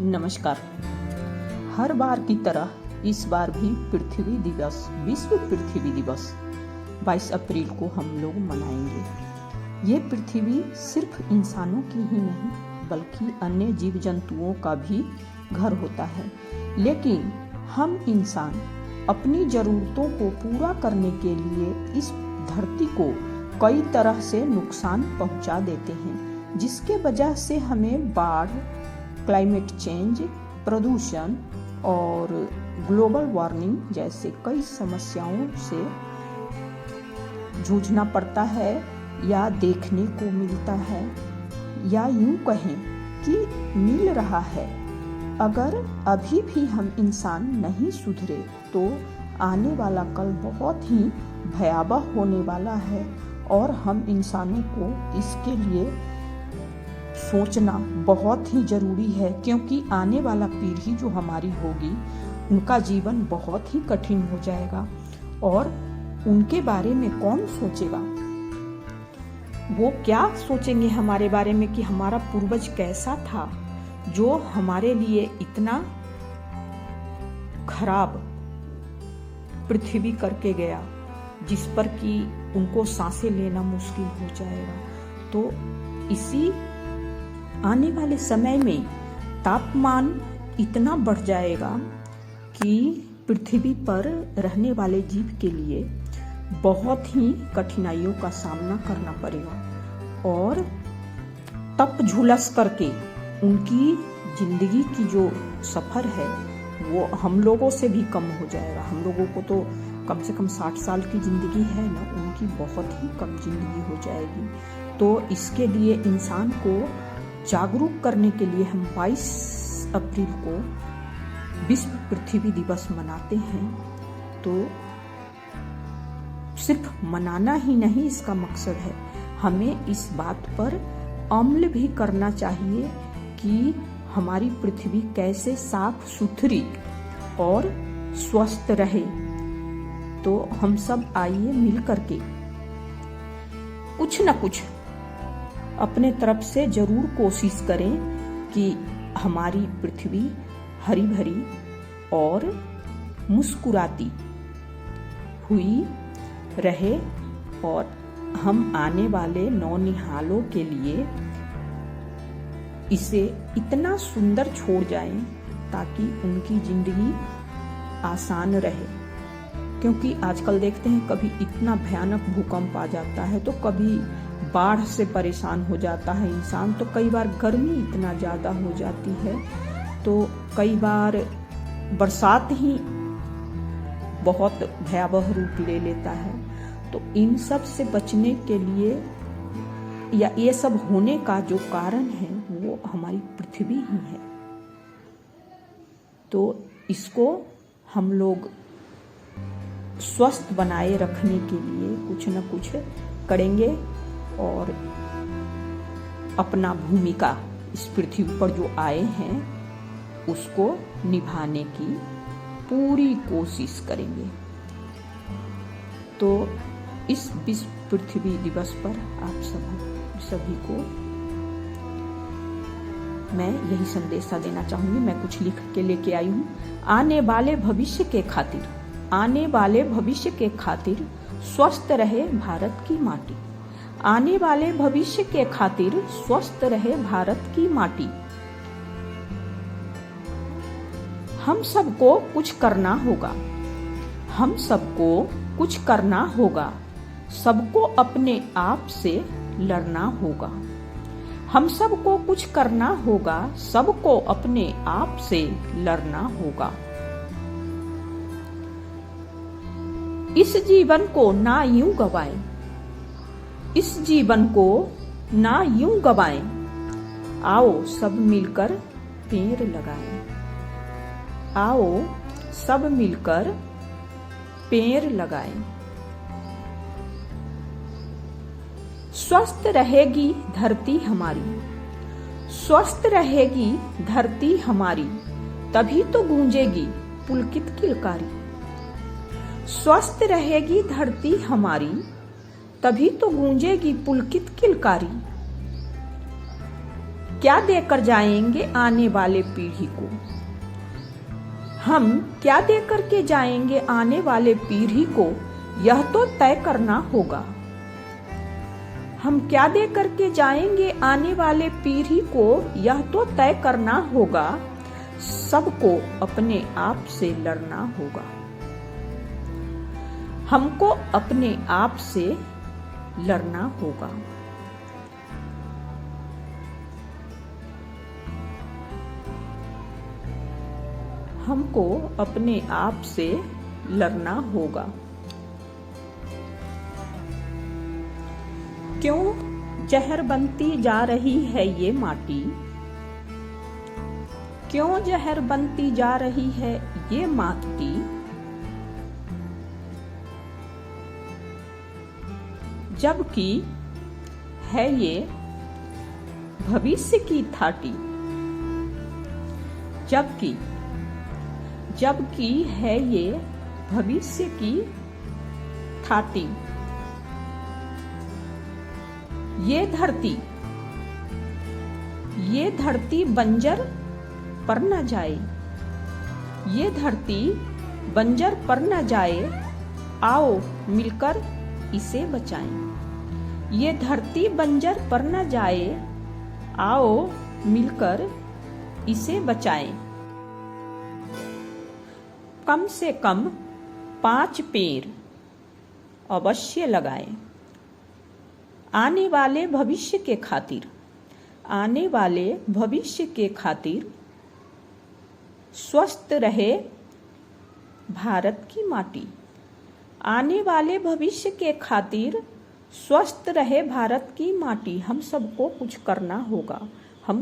नमस्कार। हर बार की तरह इस बार भी पृथ्वी दिवस, विश्व पृथ्वी दिवस 22 अप्रैल को हम लोग मनाएंगे। ये पृथ्वी सिर्फ इंसानों की ही नहीं बल्कि अन्य जीव जंतुओं का भी घर होता है, लेकिन हम इंसान अपनी जरूरतों को पूरा करने के लिए इस धरती को कई तरह से नुकसान पहुंचा देते हैं, जिसके वजह से हमें बाढ़, क्लाइमेट चेंज, प्रदूषण और ग्लोबल वार्मिंग जैसे कई समस्याओं से जूझना पड़ता है या देखने को मिलता है, या यूं कहें कि मिल रहा है। अगर अभी भी हम इंसान नहीं सुधरे तो आने वाला कल बहुत ही भयावह होने वाला है और हम इंसानों को इसके लिए सोचना बहुत ही जरूरी है, क्योंकि आने वाला पीढ़ी जो हमारी होगी उनका जीवन बहुत ही कठिन हो जाएगा और उनके बारे में कौन सोचेगा। वो क्या सोचेंगे हमारे बारे में कि हमारा पूर्वज कैसा था जो हमारे लिए इतना खराब पृथ्वी करके गया, जिस पर कि उनको सांसें लेना मुश्किल हो जाएगा। तो इसी आने वाले समय में तापमान इतना बढ़ जाएगा कि पृथ्वी पर रहने वाले जीव के लिए बहुत ही कठिनाइयों का सामना करना पड़ेगा और तप झुलस करके उनकी जिंदगी की जो सफर है वो हम लोगों से भी कम हो जाएगा। हम लोगों को तो कम से कम 60 साल की जिंदगी है ना, उनकी बहुत ही कम जिंदगी हो जाएगी। तो इसके लिए इंसान को जागरूक करने के लिए हम 22 अप्रैल को विश्व पृथ्वी दिवस मनाते हैं। तो सिर्फ मनाना ही नहीं इसका मकसद है, हमें इस बात पर अमल भी करना चाहिए कि हमारी पृथ्वी कैसे साफ सुथरी और स्वस्थ रहे। तो हम सब आइए मिल करके कुछ न कुछ अपने तरफ से जरूर कोशिश करें कि हमारी पृथ्वी हरी भरी और मुस्कुराती हुई रहे और हम आने वाले नौनिहालों के लिए इसे इतना सुंदर छोड़ जाएं ताकि उनकी जिंदगी आसान रहे। क्योंकि आजकल देखते हैं कभी इतना भयानक भूकंप आ जाता है, तो कभी बाढ़ से परेशान हो जाता है इंसान, तो कई बार गर्मी इतना ज़्यादा हो जाती है, तो कई बार बरसात ही बहुत भयावह रूप ले लेता है। तो इन सब से बचने के लिए या ये सब होने का जो कारण है वो हमारी पृथ्वी ही है। तो इसको हम लोग स्वस्थ बनाए रखने के लिए कुछ न कुछ करेंगे और अपना भूमिका इस पृथ्वी पर जो आए हैं उसको निभाने की पूरी कोशिश करेंगे। तो इस विश्व पृथ्वी दिवस पर आप सभी को मैं यही संदेशा देना चाहूंगी। मैं कुछ लिख के लेके आई हूँ। आने वाले भविष्य के खातिर स्वस्थ रहे भारत की माटी। आने वाले भविष्य के खातिर स्वस्थ रहे भारत की माटी। हम सबको कुछ करना होगा, हम सबको कुछ करना होगा, सबको अपने आप से लड़ना होगा। हम सबको कुछ करना होगा, सबको अपने आप से लड़ना होगा। इस जीवन को ना यूं गवाएं, इस जीवन को ना यूं गवाएं। आओ सब मिलकर पेड़ लगाएं, आओ सब मिलकर पेड़ लगाएं। स्वस्थ रहेगी धरती हमारी, स्वस्थ रहेगी धरती हमारी, तभी तो गूंजेगी पुलकित किलकारी। स्वस्थ रहेगी धरती हमारी, तभी तो गूंजेगी पुलकित किलकारी। क्या देकर जाएंगे आने वाले पीढ़ी को? हम क्या देकर के जाएंगे आने वाले पीढ़ी को, यह तो तय करना होगा। हम क्या देकर के जाएंगे आने वाले पीढ़ी को, यह तो तय करना होगा। सबको अपने आप से लड़ना होगा। हमको अपने आप से लड़ना होगा। हमको अपने आप से लड़ना होगा। क्यों जहर बनती जा रही है ये माटी? क्यों जहर बनती जा रही है ये माटी? जबकि है ये भविष्य की थाटी। जबकि है ये भविष्य की थाटी। ये धरती बंजर पर न जाए। ये धरती बंजर पर न जाए, आओ मिलकर इसे बचाएं। ये धरती बंजर पर न जाए, आओ मिलकर इसे बचाएं। कम से कम 5 पेड़ अवश्य लगाएं। आने वाले भविष्य के खातिर, आने वाले भविष्य के खातिर स्वस्थ रहे भारत की माटी। आने वाले भविष्य के खातिर स्वस्थ रहे भारत की माटी। हम सबको कुछ करना होगा। हम